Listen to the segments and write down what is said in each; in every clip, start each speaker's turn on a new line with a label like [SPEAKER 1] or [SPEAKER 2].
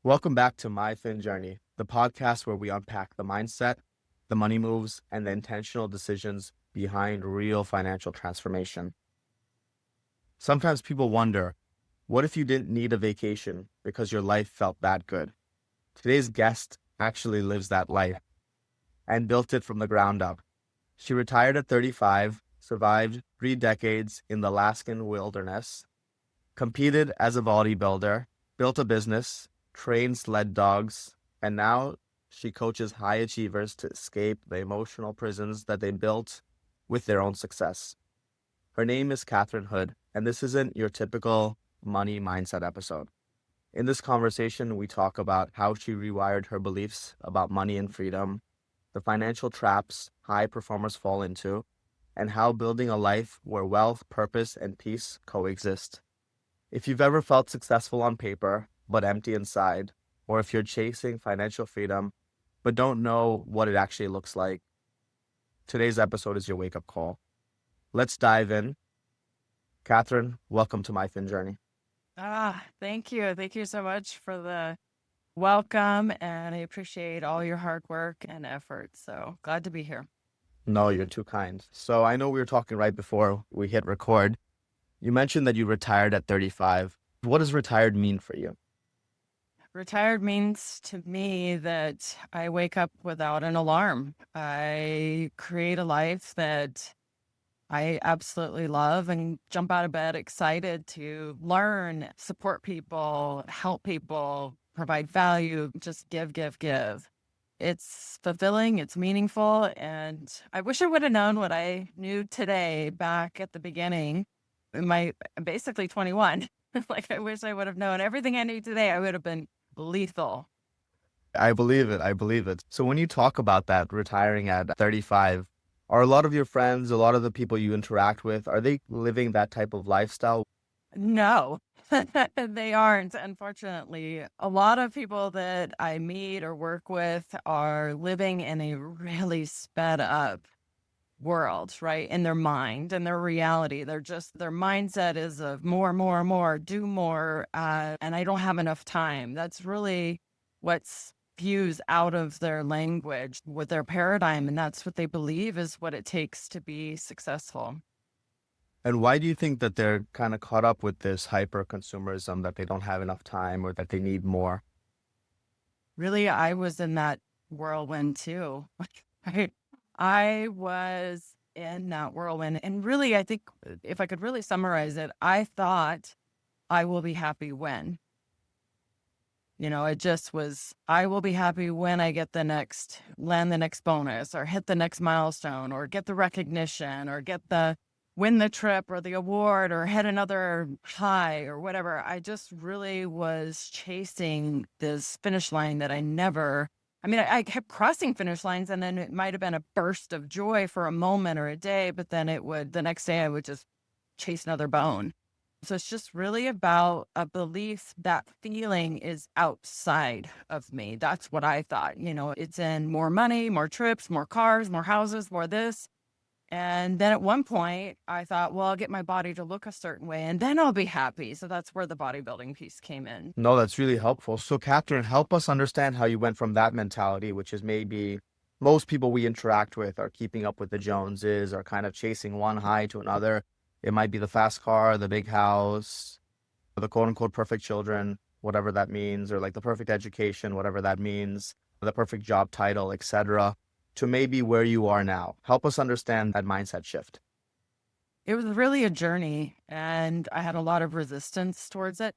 [SPEAKER 1] Welcome back to My Fin Journey, the podcast where we unpack the mindset, the money moves, and the intentional decisions behind real financial transformation. Sometimes people wonder, what if you didn't need a vacation because your life felt that good? Today's guest actually lives that life and built it from the ground up. She retired at 35, survived 3 decades in the Alaskan wilderness, competed as a bodybuilder, built a business, trained sled dogs, and now she coaches high achievers to escape the emotional prisons that they built with their own success. Her name is Katherine Hood, and this isn't your typical money mindset episode. In this conversation, we talk about how she rewired her beliefs about money and freedom, the financial traps high performers fall into, and how building a life where wealth, purpose, and peace coexist. If you've ever felt successful on paper, but empty inside, or if you're chasing financial freedom, but don't know what it actually looks like, today's episode is your wake-up call. Let's dive in. Katherine, welcome to My Fin Journey.
[SPEAKER 2] Thank you. Thank you so much for the welcome, and I appreciate all your hard work and effort. So glad to be here.
[SPEAKER 1] No, you're too kind. So I know we were talking right before we hit record. You mentioned that you retired at 35. What does retired mean for you?
[SPEAKER 2] Retired means to me that I wake up without an alarm. I create a life that I absolutely love and jump out of bed excited to learn, support people, help people, provide value, just give, give, give. It's fulfilling, it's meaningful, and I wish I would have known what I knew today back at the beginning. I'm basically 21. Like, I wish I would have known everything I knew today. I would have been lethal.
[SPEAKER 1] I believe it. I believe it. So when you talk about that, retiring at 35, are a lot of your friends, a lot of the people you interact with, are they living that type of lifestyle?
[SPEAKER 2] No, they aren't, unfortunately. A lot of people that I meet or work with are living in a really sped up world, right? In their mind and their reality. Their mindset is of more, more, more, do more. And I don't have enough time. That's really what's fused out of their language with their paradigm. And that's what they believe is what it takes to be successful.
[SPEAKER 1] And why do you think that they're kind of caught up with this hyper consumerism, that they don't have enough time or that they need more?
[SPEAKER 2] Really, I was in that whirlwind too. Right? I was in that whirlwind. And really, I think if I could really summarize it, I thought I will be happy when. It just was, I will be happy when I get land the next bonus or hit the next milestone or get the recognition or win the trip or the award or hit another high or whatever. I just really was chasing this finish line that I kept crossing finish lines, and then it might have been a burst of joy for a moment or a day, but then the next day I would just chase another bone. So it's just really about a belief that feeling is outside of me. That's what I thought. It's in more money, more trips, more cars, more houses, more this. And then at one point I thought, well, I'll get my body to look a certain way and then I'll be happy. So that's where the bodybuilding piece came in.
[SPEAKER 1] No, that's really helpful. So, Catherine, help us understand how you went from that mentality, which is maybe most people we interact with are keeping up with the Joneses, are kind of chasing one high to another. It might be the fast car, the big house, the quote unquote perfect children, whatever that means, or like the perfect education, whatever that means, the perfect job title, etc., to maybe where you are now. Help us understand that mindset shift.
[SPEAKER 2] It was really a journey, and I had a lot of resistance towards it.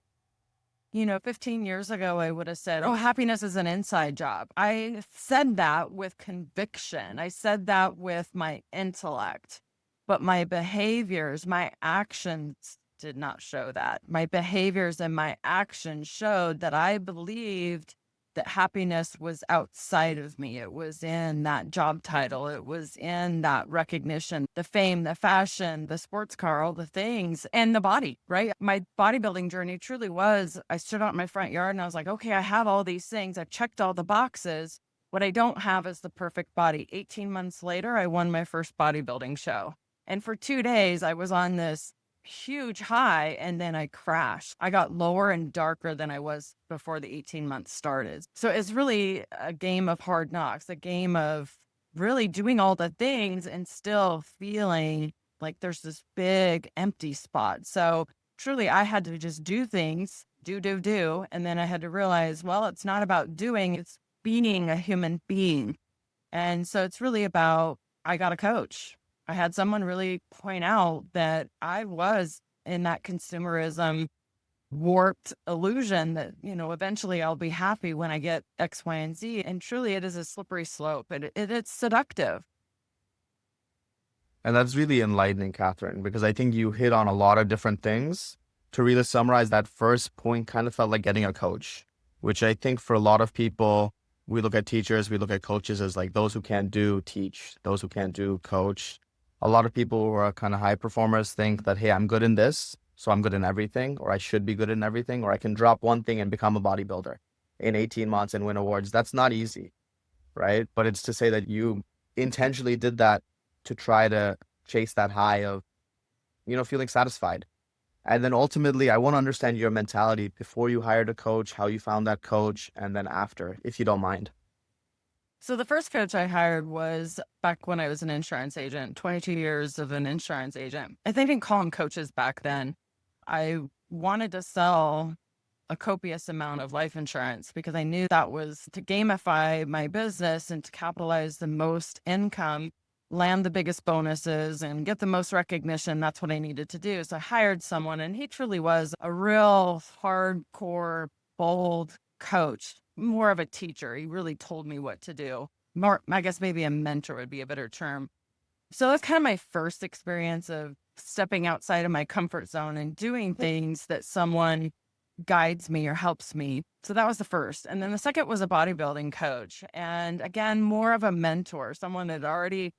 [SPEAKER 2] 15 years ago, I would have said, oh, happiness is an inside job. I said that with conviction. I said that with my intellect, but my behaviors, my actions did not show that. My behaviors and my actions showed that I believed that happiness was outside of me. It was in that job title. It was in that recognition, the fame, the fashion, the sports car, all the things, and the body, right? My bodybuilding journey truly was, I stood out in my front yard and I was like, okay, I have all these things. I've checked all the boxes. What I don't have is the perfect body. 18 months later, I won my first bodybuilding show. And for 2 days, I was on this huge high and then I crashed. I got lower and darker than I was before the 18 months started. So it's really a game of hard knocks, a game of really doing all the things and still feeling like there's this big empty spot. So truly, I had to just do things, do. And then I had to realize, well, it's not about doing, it's being a human being. And so it's really about, I got a coach. I had someone really point out that I was in that consumerism warped illusion that, eventually I'll be happy when I get X, Y, and Z. And truly it is a slippery slope and it's seductive.
[SPEAKER 1] And that's really enlightening, Catherine, because I think you hit on a lot of different things. To really summarize, that first point kind of felt like getting a coach, which I think for a lot of people, we look at teachers, we look at coaches as like those who can't do, teach, those who can't do, coach. A lot of people who are kind of high performers think that, hey, I'm good in this, so I'm good in everything, or I should be good in everything, or I can drop one thing and become a bodybuilder in 18 months and win awards. That's not easy, right? But it's to say that you intentionally did that to try to chase that high of, feeling satisfied. And then ultimately, I want to understand your mentality before you hired a coach, how you found that coach, and then after, if you don't mind.
[SPEAKER 2] So the first coach I hired was back when I was an insurance agent, 22 years of an insurance agent. I think they didn't call them coaches back then. I wanted to sell a copious amount of life insurance because I knew that was to gamify my business and to capitalize the most income, land the biggest bonuses, and get the most recognition. That's what I needed to do. So I hired someone, and he truly was a real hardcore, bold coach, more of a teacher. He really told me what to do. More, I guess maybe a mentor would be a better term. So that's kind of my first experience of stepping outside of my comfort zone and doing things that someone guides me or helps me. So that was the first. And then the second was a bodybuilding coach. And again, more of a mentor, someone that already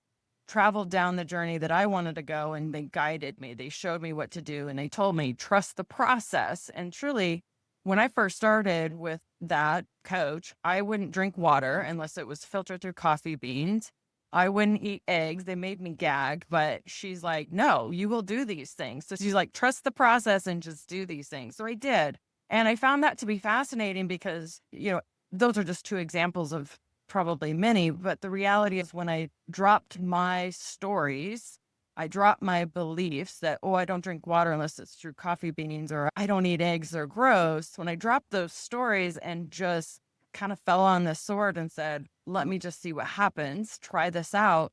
[SPEAKER 2] traveled down the journey that I wanted to go, and they guided me. They showed me what to do, and they told me, trust the process. And truly, when I first started with that coach, I wouldn't drink water unless it was filtered through coffee beans. I wouldn't eat eggs. They made me gag, but she's like, no, you will do these things. So she's like, trust the process and just do these things. So I did. And I found that to be fascinating because, those are just two examples of probably many, but the reality is when I dropped my stories, I dropped my beliefs that, oh, I don't drink water unless it's through coffee beans, or I don't eat eggs, they're gross. When I dropped those stories and just kind of fell on the sword and said, let me just see what happens, try this out,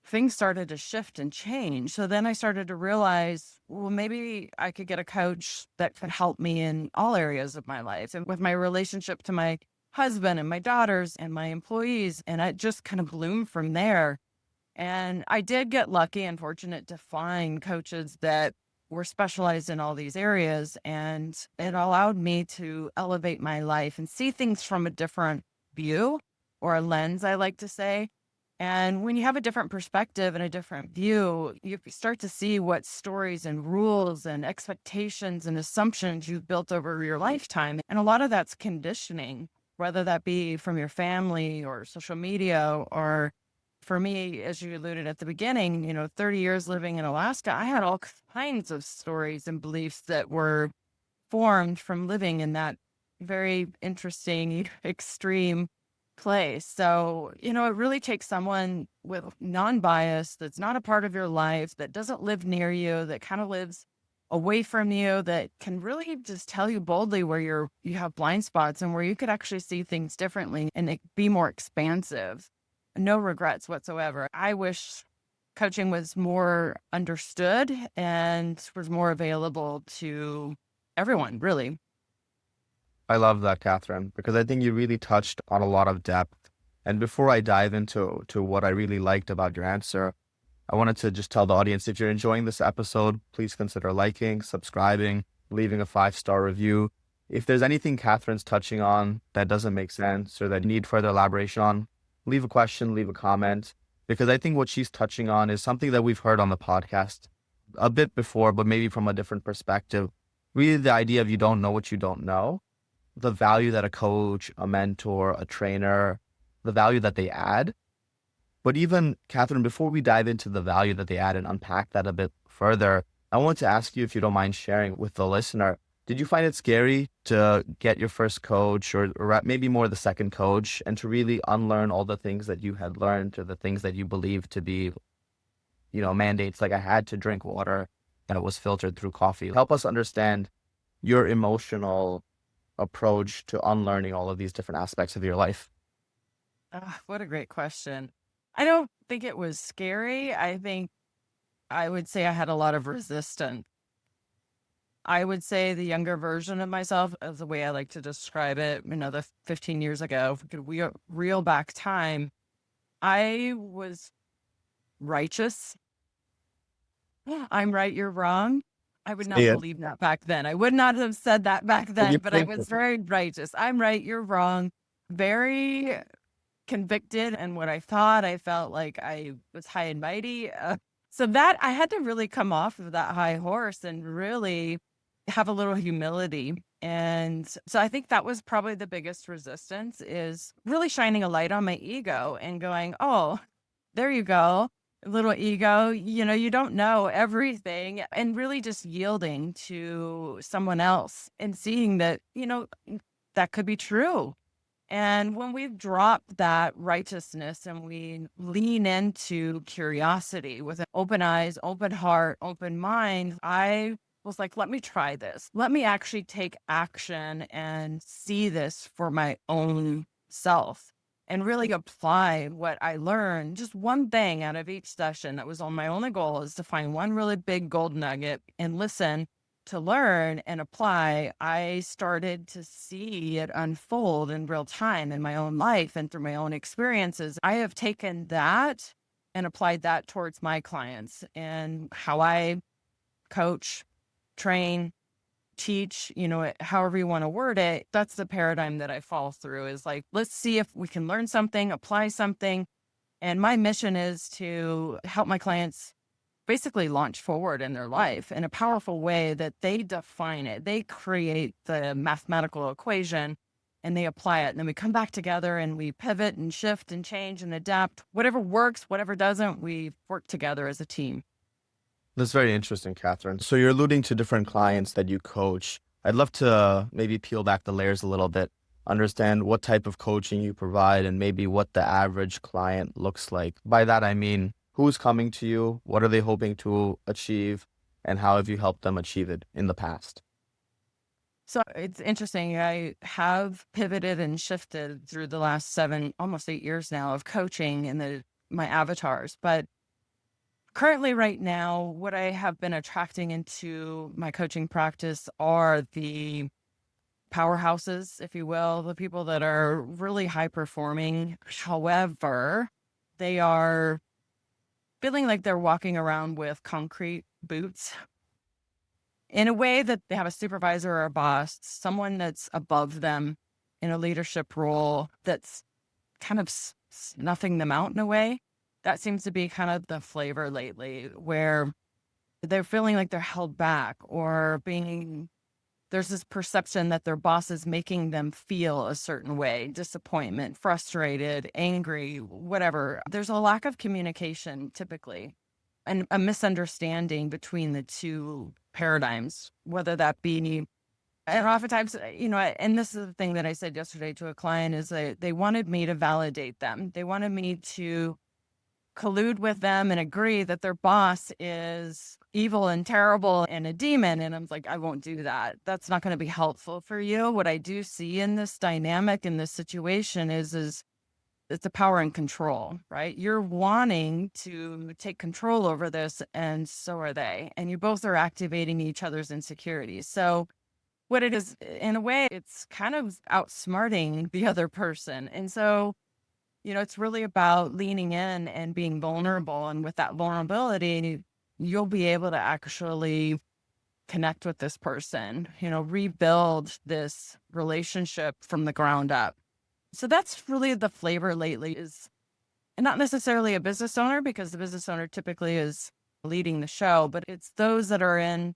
[SPEAKER 2] things started to shift and change. So then I started to realize, well, maybe I could get a coach that could help me in all areas of my life and with my relationship to my husband and my daughters and my employees. And it just kind of bloomed from there. And I did get lucky and fortunate to find coaches that were specialized in all these areas. And it allowed me to elevate my life and see things from a different view or a lens, I like to say. And when you have a different perspective and a different view, you start to see what stories and rules and expectations and assumptions you've built over your lifetime. And a lot of that's conditioning, whether that be from your family or social media, or for me, as you alluded at the beginning, 30 years living in Alaska, I had all kinds of stories and beliefs that were formed from living in that very interesting, extreme place. So, it really takes someone with non-bias that's not a part of your life, that doesn't live near you, that kind of lives away from you, that can really just tell you boldly where you have blind spots and where you could actually see things differently and it be more expansive. No regrets whatsoever. I wish coaching was more understood and was more available to everyone, really.
[SPEAKER 1] I love that, Catherine, because I think you really touched on a lot of depth. And before I dive into what I really liked about your answer, I wanted to just tell the audience, if you're enjoying this episode, please consider liking, subscribing, leaving a 5-star review. If there's anything Catherine's touching on that doesn't make sense or that you need further elaboration on, leave a question, leave a comment, because I think what she's touching on is something that we've heard on the podcast a bit before, but maybe from a different perspective. Really the idea of you don't know what you don't know, the value that a coach, a mentor, a trainer, the value that they add. But even, Catherine, before we dive into the value that they add and unpack that a bit further, I want to ask you if you don't mind sharing with the listener. Did you find it scary to get your first coach or maybe more the second coach and to really unlearn all the things that you had learned or the things that you believed to be, mandates like I had to drink water that was filtered through coffee? Help us understand your emotional approach to unlearning all of these different aspects of your life.
[SPEAKER 2] What a great question. I don't think it was scary. I think I would say I had a lot of resistance. I would say the younger version of myself, as the way I like to describe it, the 15 years ago, if we could reel back time, I was righteous. I'm right, you're wrong. I would not
[SPEAKER 1] Yeah.
[SPEAKER 2] believe that back then. I would not have said that back
[SPEAKER 1] Well,
[SPEAKER 2] then,
[SPEAKER 1] you
[SPEAKER 2] but I
[SPEAKER 1] think
[SPEAKER 2] was very righteous. I'm right, you're wrong. Very convicted in what I thought. I felt like I was high and mighty. So that I had to really come off of that high horse and really have a little humility. And so I think that was probably the biggest resistance, is really shining a light on my ego and going, oh, there you go. Little ego, you don't know everything, and really just yielding to someone else and seeing that, that could be true. And when we drop that righteousness and we lean into curiosity with an open eyes, open heart, open mind, I was like, let me try this. Let me actually take action and see this for my own self and really apply what I learned. Just one thing out of each session. That was all my only goal, is to find one really big gold nugget and listen to learn and apply. I started to see it unfold in real time in my own life and through my own experiences. I have taken that and applied that towards my clients and how I coach, train, teach, however you want to word it. That's the paradigm that I fall through, is like, let's see if we can learn something, apply something. And my mission is to help my clients basically launch forward in their life in a powerful way that they define it. They create the mathematical equation and they apply it. And then we come back together and we pivot and shift and change and adapt. Whatever works, whatever doesn't, we work together as a team.
[SPEAKER 1] That's very interesting, Catherine. So you're alluding to different clients that you coach. I'd love to maybe peel back the layers a little bit, understand what type of coaching you provide and maybe what the average client looks like. By that, I mean, who's coming to you? What are they hoping to achieve? And how have you helped them achieve it in the past?
[SPEAKER 2] So it's interesting. I have pivoted and shifted through the last 7, almost 8 years now of coaching in my avatars. But currently, right now, what I have been attracting into my coaching practice are the powerhouses, if you will, the people that are really high performing. However, they are feeling like they're walking around with concrete boots, in a way that they have a supervisor or a boss, someone that's above them in a leadership role that's kind of snuffing them out in a way. That seems to be kind of the flavor lately, where they're feeling like they're held back, or there's this perception that their boss is making them feel a certain way: disappointment, frustrated, angry, whatever. There's a lack of communication typically, and a misunderstanding between the two paradigms, whether that be, and oftentimes, and this is the thing that I said yesterday to a client, is they wanted me to validate them. They wanted me to collude with them and agree that their boss is evil and terrible and a demon. And I'm like, I won't do that. That's not going to be helpful for you. What I do see in this dynamic, in this situation, is it's a power and control, right? You're wanting to take control over this, and so are they. And you both are activating each other's insecurities. So what it is, in a way, it's kind of outsmarting the other person. And so, it's really about leaning in and being vulnerable. And with that vulnerability, you'll be able to actually connect with this person, rebuild this relationship from the ground up. So that's really the flavor lately, is, and not necessarily a business owner, because the business owner typically is leading the show, but it's those that are in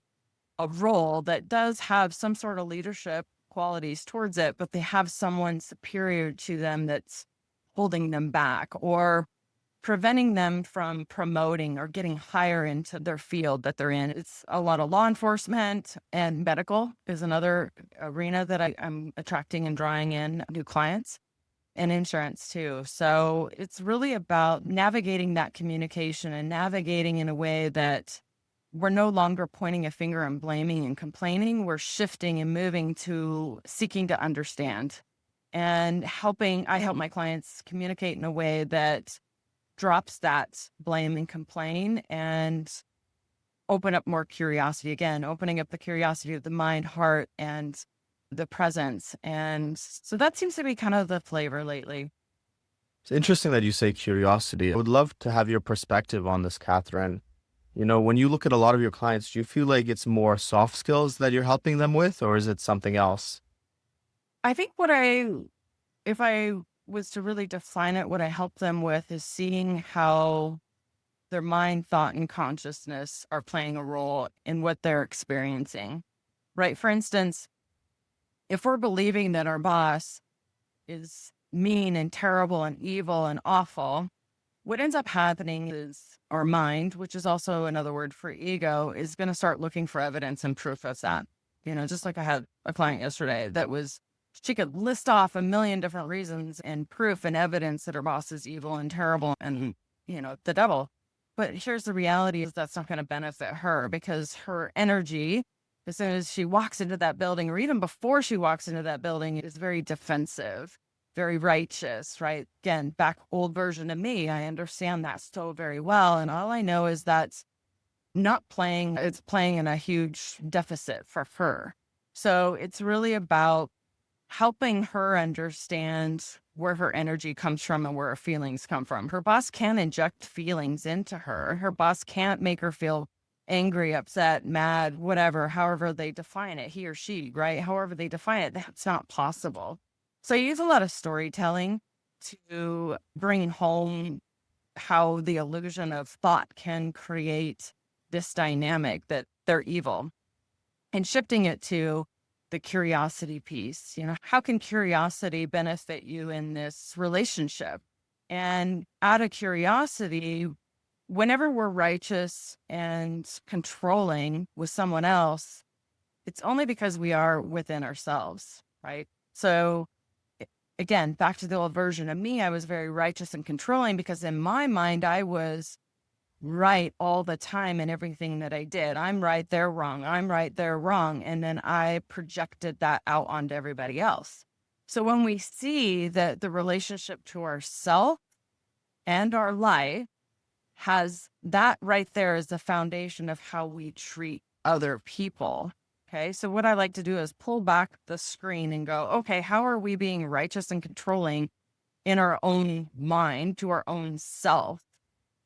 [SPEAKER 2] a role that does have some sort of leadership qualities towards it, but they have someone superior to them that's holding them back or preventing them from promoting or getting higher into their field that they're in. It's a lot of law enforcement, and medical is another arena that I'm attracting and drawing in new clients, and insurance too. So it's really about navigating that communication and navigating in a way that we're no longer pointing a finger and blaming and complaining. We're shifting and moving to seeking to understand and helping. I help my clients communicate in a way that drops that blame and complain and open up more curiosity. Again, opening up the curiosity of the mind, heart, and the presence. And so that seems to be kind of the flavor lately.
[SPEAKER 1] It's interesting that you say curiosity. I would love to have your perspective on this, Catherine. When you look at a lot of your clients, do you feel like it's more soft skills that you're helping them with, or is it something else?
[SPEAKER 2] I think if I was to really define it, what I help them with is seeing how their mind, thought, and consciousness are playing a role in what they're experiencing, right? For instance, if we're believing that our boss is mean and terrible and evil and awful, what ends up happening is our mind, which is also another word for ego, is going to start looking for evidence and proof of that. Just like I had a client yesterday she could list off a million different reasons and proof and evidence that her boss is evil and terrible and, the devil. But here's the reality is that's not going to benefit her, because her energy, as soon as she walks into that building, or even before she walks into that building, is very defensive, very righteous, right? Again, back old version of me, I understand that so very well. And all I know is that's not playing, it's playing in a huge deficit for her. So it's really about helping her understand where her energy comes from and where her feelings come from. Her boss can't inject feelings into her. Her boss can't make her feel angry, upset, mad, whatever, however they define it, he or she, right? However they define it, that's not possible. So I use a lot of storytelling to bring home how the illusion of thought can create this dynamic that they're evil, and shifting it to the curiosity piece. How can curiosity benefit you in this relationship? And out of curiosity, whenever we're righteous and controlling with someone else, it's only because we are within ourselves, right? So again, back to the old version of me, I was very righteous and controlling because in my mind, I was right all the time in everything that I did. I'm right, they're wrong. I'm right, they're wrong. And then I projected that out onto everybody else. So when we see that the relationship to ourself and our life has that right there is the foundation of how we treat other people. Okay. So what I like to do is pull back the screen and go, okay, how are we being righteous and controlling in our own mind to our own self?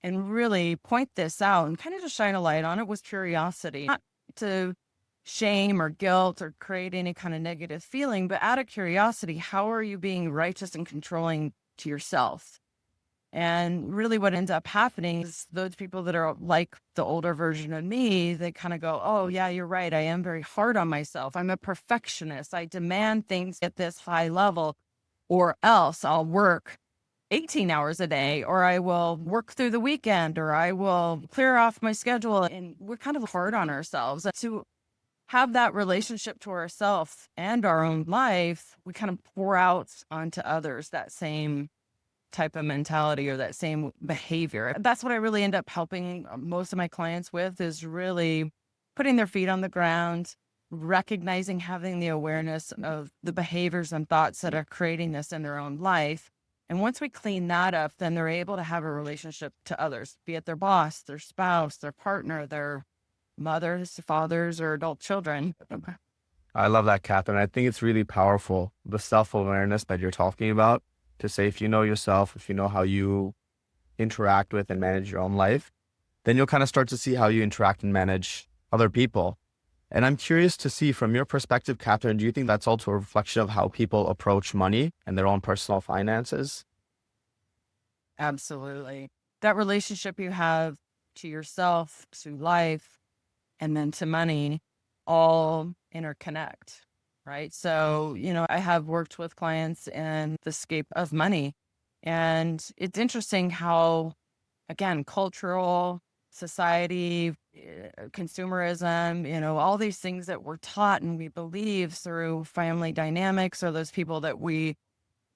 [SPEAKER 2] And really point this out and kind of just shine a light on it with curiosity, not to shame or guilt or create any kind of negative feeling, but out of curiosity, how are you being righteous and controlling to yourself? And really what ends up happening is those people that are like the older version of me, they kind of go, oh yeah, you're right. I am very hard on myself. I'm a perfectionist. I demand things at this high level, or else I'll work 18 hours a day, or I will work through the weekend, or I will clear off my schedule. And we're kind of hard on ourselves. To have that relationship to ourselves and our own life, we kind of pour out onto others that same type of mentality or that same behavior. That's what I really end up helping most of my clients with, is really putting their feet on the ground, recognizing, having the awareness of the behaviors and thoughts that are creating this in their own life. And once we clean that up, then they're able to have a relationship to others, be it their boss, their spouse, their partner, their mothers, fathers, or adult children.
[SPEAKER 1] I love that, Catherine. I think it's really powerful, the self-awareness that you're talking about, to say if you know yourself, if you know how you interact with and manage your own life, then you'll kind of start to see how you interact and manage other people. And I'm curious to see from your perspective, Catherine, do you think that's also a reflection of how people approach money and their own personal finances?
[SPEAKER 2] Absolutely. That relationship you have to yourself, to life, and then to money all interconnect, right? So, I have worked with clients in the scape of money. And it's interesting how again, cultural, society, consumerism, all these things that we're taught and we believe through family dynamics, or those people that we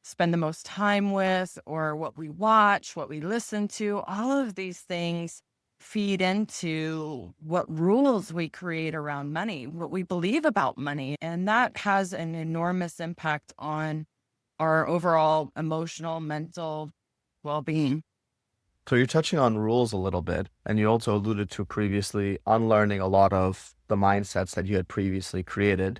[SPEAKER 2] spend the most time with, or what we watch, what we listen to, all of these things feed into what rules we create around money, what we believe about money. And that has an enormous impact on our overall emotional, mental well-being.
[SPEAKER 1] So you're touching on rules a little bit, and you also alluded to previously unlearning a lot of the mindsets that you had previously created.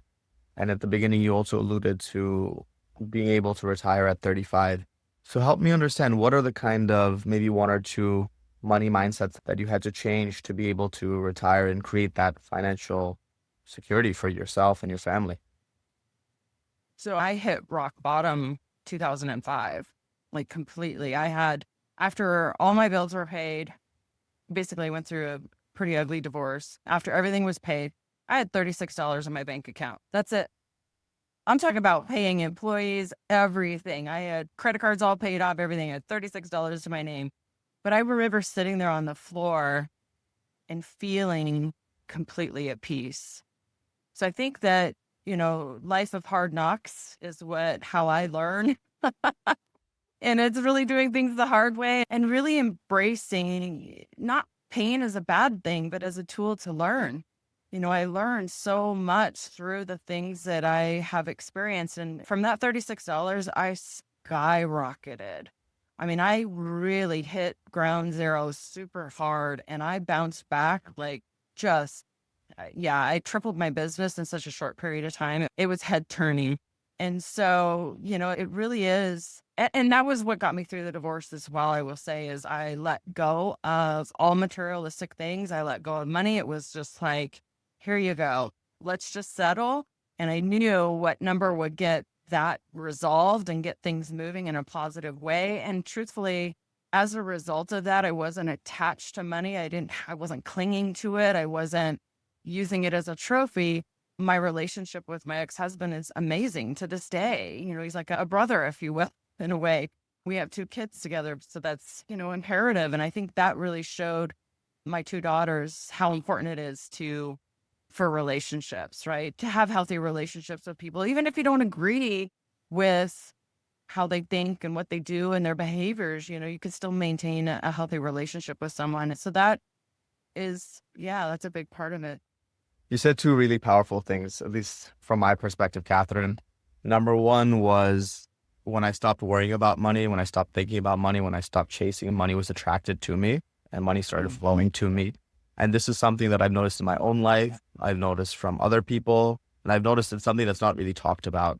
[SPEAKER 1] And at the beginning, you also alluded to being able to retire at 35. So help me understand, what are the kind of maybe one or two money mindsets that you had to change to be able to retire and create that financial security for yourself and your family?
[SPEAKER 2] So I hit rock bottom 2005, like completely. After all my bills were paid, basically went through a pretty ugly divorce. After everything was paid, I had $36 in my bank account. That's it. I'm talking about paying employees, everything. I had credit cards all paid off, everything. I had $36 to my name. But I remember sitting there on the floor and feeling completely at peace. So I think that, life of hard knocks is how I learn. And it's really doing things the hard way and really embracing not pain as a bad thing, but as a tool to learn. I learned so much through the things that I have experienced. And from that $36, I skyrocketed. I mean, I really hit ground zero super hard, and I bounced back like just, yeah, I tripled my business in such a short period of time. It was head turning. And so, it really is. And that was what got me through the divorce as well, I will say, is I let go of all materialistic things. I let go of money. It was just like, here you go. Let's just settle. And I knew what number would get that resolved and get things moving in a positive way. And truthfully, as a result of that, I wasn't attached to money. I wasn't clinging to it. I wasn't using it as a trophy. My relationship with my ex-husband is amazing to this day. He's like a brother, if you will, in a way. We have 2 kids together, so that's, imperative. And I think that really showed my 2 daughters how important it is for relationships, right? To have healthy relationships with people, even if you don't agree with how they think and what they do and their behaviors, you can still maintain a healthy relationship with someone. So that is, yeah, that's a big part of it.
[SPEAKER 1] You said two really powerful things, at least from my perspective, Catherine. Number one was when I stopped worrying about money, when I stopped thinking about money, when I stopped chasing, money was attracted to me and money started flowing to me. And this is something that I've noticed in my own life. I've noticed from other people, and I've noticed it's something that's not really talked about.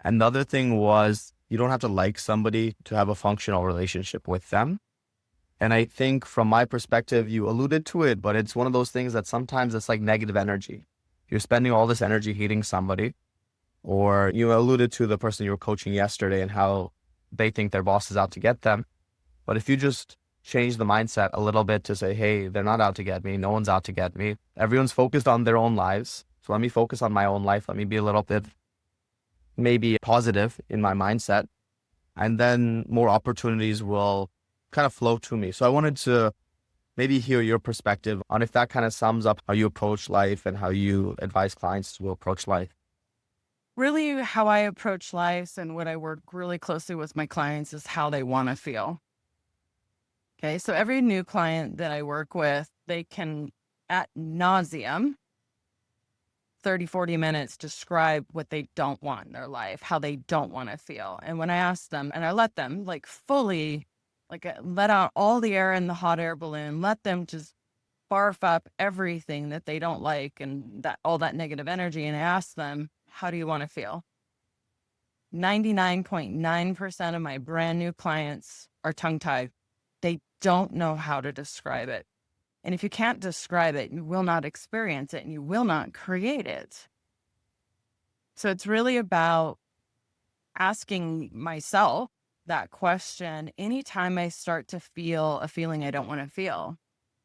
[SPEAKER 1] And the other thing was, you don't have to like somebody to have a functional relationship with them. And I think from my perspective, you alluded to it, but it's one of those things that sometimes it's like negative energy. You're spending all this energy hating somebody, or you alluded to the person you were coaching yesterday and how they think their boss is out to get them. But if you just change the mindset a little bit to say, hey, they're not out to get me. No one's out to get me. Everyone's focused on their own lives. So let me focus on my own life. Let me be a little bit maybe positive in my mindset. And then more opportunities will kind of flow to me. So I wanted to maybe hear your perspective on if that kind of sums up how you approach life and how you advise clients to approach life.
[SPEAKER 2] Really, how I approach life and what I work really closely with my clients is how they want to feel. Okay, so every new client that I work with, they can ad nauseum 30, 40 minutes describe what they don't want in their life, how they don't want to feel. And when I ask them, and I let them like fully, let out all the air in the hot air balloon, let them just barf up everything that they don't like and that all that negative energy, and I ask them, how do you want to feel? 99.9% of my brand new clients are tongue-tied. They don't know how to describe it. And if you can't describe it, you will not experience it and you will not create it. So it's really about asking myself that question anytime I start to feel a feeling I don't want to feel.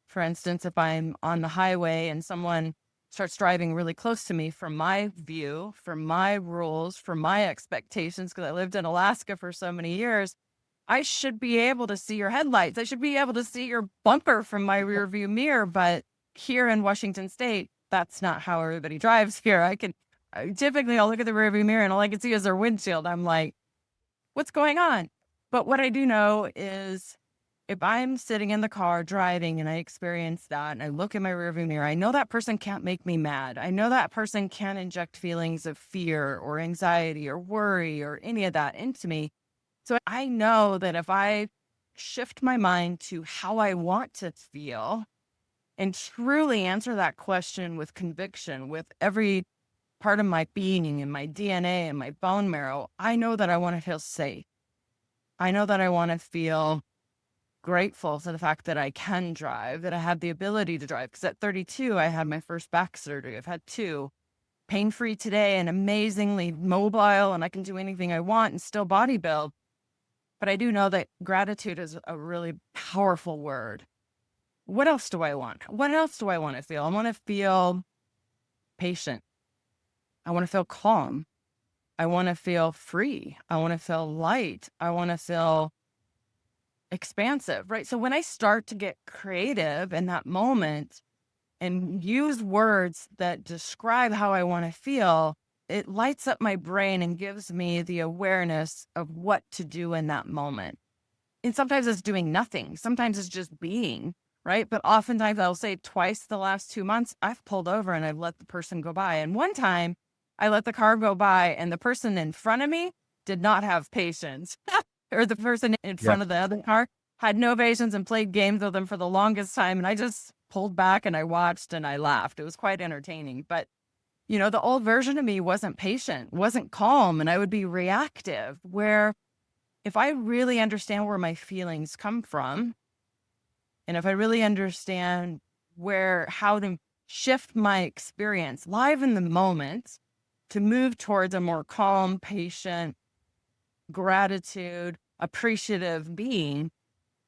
[SPEAKER 2] For instance, if I'm on the highway and someone starts driving really close to me, from my view, from my rules, from my expectations, because I lived in Alaska for so many years, I should be able to see your headlights. I should be able to see your bumper from my rear view mirror. But here in Washington State, that's not how everybody drives here. Typically I'll look at the rear view mirror and all I can see is their windshield. I'm like, what's going on? But what I do know is if I'm sitting in the car driving and I experience that and I look in my rearview mirror, I know that person can't make me mad. I know that person can't inject feelings of fear or anxiety or worry or any of that into me. So I know that if I shift my mind to how I want to feel and truly answer that question with conviction, with every part of my being and my DNA and my bone marrow, I know that I want to feel safe. I know that I want to feel grateful for the fact that I can drive, that I have the ability to drive. Because at 32, I had my first back surgery. I've had two, pain-free today and amazingly mobile, and I can do anything I want and still bodybuild. But I do know that gratitude is a really powerful word. What else do I want? What else do I want to feel? I want to feel patient. I want to feel calm. I want to feel free. I want to feel light. I want to feel expansive, right? So when I start to get creative in that moment and use words that describe how I want to feel, it lights up my brain and gives me the awareness of what to do in that moment. And sometimes it's doing nothing. Sometimes it's just being, right? But oftentimes I'll say twice the last 2 months, I've pulled over and I've let the person go by. And one time I let the car go by and the person in front of me did not have patience. Or the person in front of the other car had no patience and played games with them for the longest time. And I just pulled back and I watched and I laughed. It was quite entertaining. But, the old version of me wasn't patient, wasn't calm, and I would be reactive. Where if I really understand where my feelings come from, and if I really understand how to shift my experience live in the moment to move towards a more calm, patient, gratitude, appreciative being,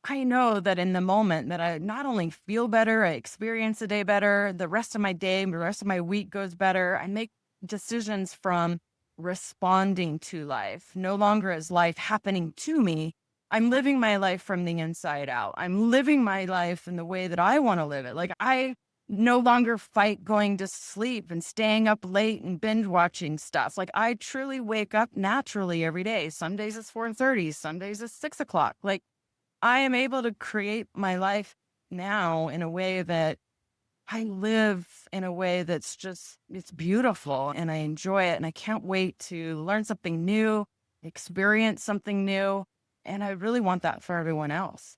[SPEAKER 2] I know that in the moment that I not only feel better, I experience the day better, the rest of my day, the rest of my week goes better. I make decisions from responding to life, no longer is life happening to me. I'm living my life from the inside out. I'm living my life in the way that I want to live it. Like I no longer fight going to sleep and staying up late and binge watching stuff. Like I truly wake up naturally every day. Some days it's 4:30, some days it's 6 o'clock. Like I am able to create my life now in a way that I live in a way that's it's beautiful and I enjoy it. And I can't wait to learn something new, experience something new. And I really want that for everyone else.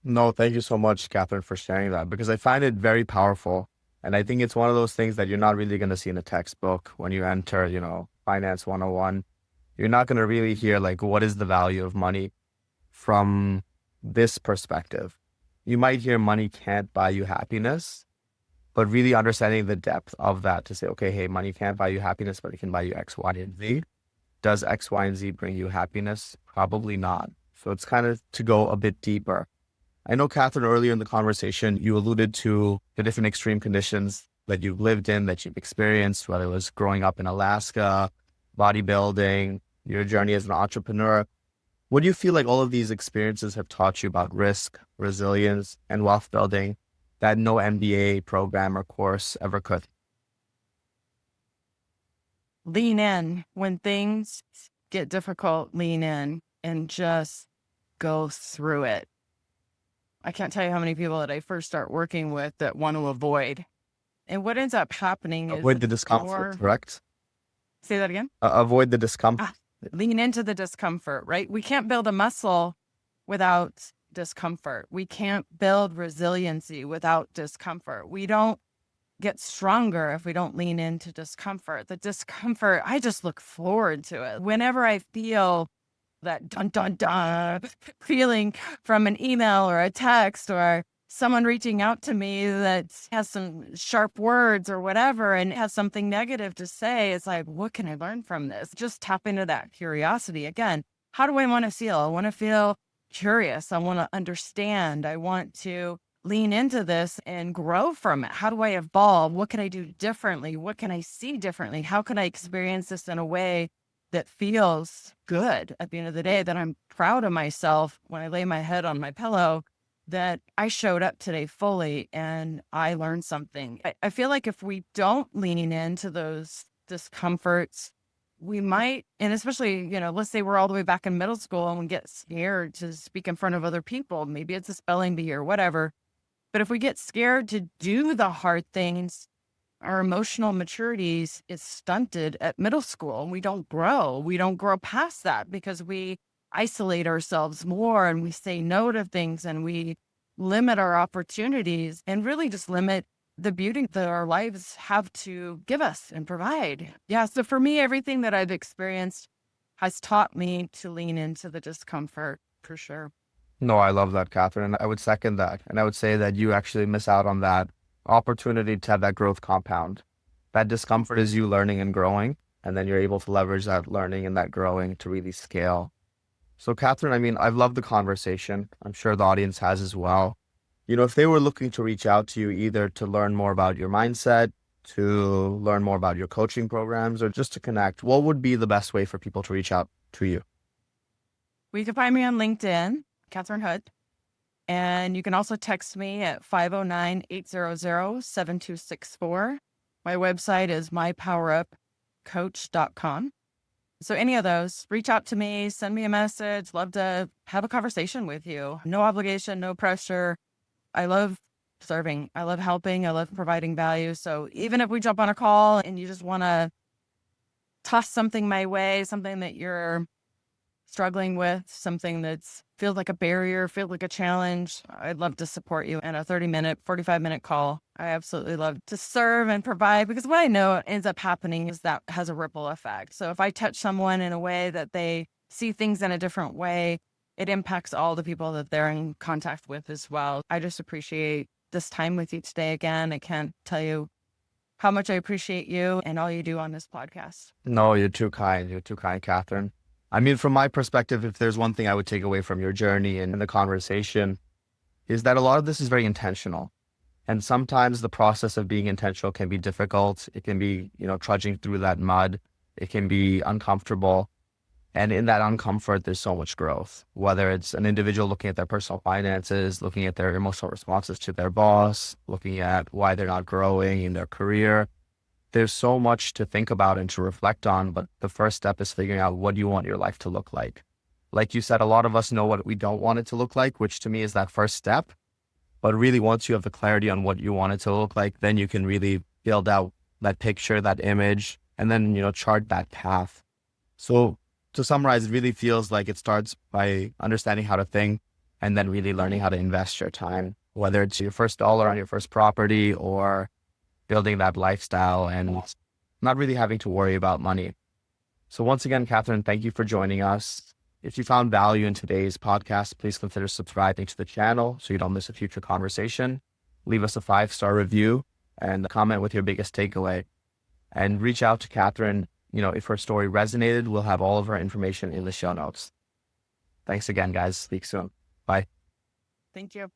[SPEAKER 1] No, thank you so much, Catherine, for sharing that because I find it very powerful. And I think it's one of those things that you're not really going to see in a textbook when you enter, Finance 101. You're not going to really hear like, what is the value of money from this perspective. You might hear money can't buy you happiness, but really understanding the depth of that to say, okay, hey, money can't buy you happiness, but it can buy you X, Y, and Z. Does X, Y, and Z bring you happiness? Probably not. So it's kind of to go a bit deeper. I know, Catherine, earlier in the conversation, you alluded to the different extreme conditions that you've lived in, that you've experienced, whether it was growing up in Alaska, bodybuilding, your journey as an entrepreneur. What do you feel like all of these experiences have taught you about risk, resilience, and wealth building that no MBA program or course ever could?
[SPEAKER 2] Lean in. When things get difficult, lean in and just go through it. I can't tell you how many people that I first start working with that want to avoid. And what ends up happening is
[SPEAKER 1] Avoid the discomfort, correct?
[SPEAKER 2] Say that again?
[SPEAKER 1] Avoid the discomfort.
[SPEAKER 2] Lean into the discomfort, right? We can't build a muscle without discomfort. We can't build resiliency without discomfort. We don't get stronger if we don't lean into discomfort. The discomfort, I just look forward to it. Whenever I feel that dun dun dun feeling from an email or a text or someone reaching out to me that has some sharp words or whatever and has something negative to say, it's like, what can I learn from this? Just tap into that curiosity. Again, how do I want to feel? I want to feel curious. I want to understand. I want to lean into this and grow from it. How do I evolve? What can I do differently? What can I see differently? How can I experience this in a way that feels good at the end of the day, that I'm proud of myself when I lay my head on my pillow, that I showed up today fully and I learned something. I feel like if we don't lean into those discomforts, we might, and especially, let's say we're all the way back in middle school and we get scared to speak in front of other people. Maybe it's a spelling bee or whatever. But if we get scared to do the hard things, our emotional maturities is stunted at middle school, and we don't grow. We don't grow past that because we isolate ourselves more and we say no to things and we limit our opportunities and really just limit the beauty that our lives have to give us and provide. Yeah. So for me, everything that I've experienced has taught me to lean into the discomfort for sure.
[SPEAKER 1] No, I love that, Catherine. I would second that. And I would say that you actually miss out on that opportunity to have that growth compound. That discomfort is you learning and growing, and then you're able to leverage that learning and that growing to really scale. So, Catherine, I mean, I've loved the conversation. I'm sure the audience has as well. If they were looking to reach out to you either to learn more about your mindset, to learn more about your coaching programs, or just to connect, what would be the best way for people to reach out to you?
[SPEAKER 2] Well, you can find me on LinkedIn, Katherine Hood. And you can also text me at 509-800-7264. My website is mypowerupcoach.com. So any of those, reach out to me, send me a message. Love to have a conversation with you. No obligation, no pressure. I love serving. I love helping. I love providing value. So even if we jump on a call and you just want to toss something my way, something that you're struggling with, something that's feels like a barrier, feels like a challenge, I'd love to support you in a 30-minute, 45-minute call. I absolutely love to serve and provide, because what I know ends up happening is that has a ripple effect. So if I touch someone in a way that they see things in a different way, it impacts all the people that they're in contact with as well. I just appreciate this time with you today again. I can't tell you how much I appreciate you and all you do on this podcast.
[SPEAKER 1] No, you're too kind. You're too kind, Catherine. I mean, from my perspective, if there's one thing I would take away from your journey and the conversation, is that a lot of this is very intentional. And sometimes the process of being intentional can be difficult. It can be, trudging through that mud. It can be uncomfortable. And in that uncomfort, there's so much growth, whether it's an individual looking at their personal finances, looking at their emotional responses to their boss, looking at why they're not growing in their career. There's so much to think about and to reflect on, but the first step is figuring out, what do you want your life to look like? Like you said, a lot of us know what we don't want it to look like, which to me is that first step. But really, once you have the clarity on what you want it to look like, then you can really build out that picture, that image, and then, chart that path. So to summarize, it really feels like it starts by understanding how to think and then really learning how to invest your time, whether it's your first dollar on your first property or building that lifestyle and not really having to worry about money. So once again, Catherine, thank you for joining us. If you found value in today's podcast, please consider subscribing to the channel so you don't miss a future conversation. Leave us a 5-star review and comment with your biggest takeaway. And reach out to Catherine. If her story resonated, we'll have all of her information in the show notes. Thanks again, guys. Speak soon. Bye.
[SPEAKER 2] Thank you.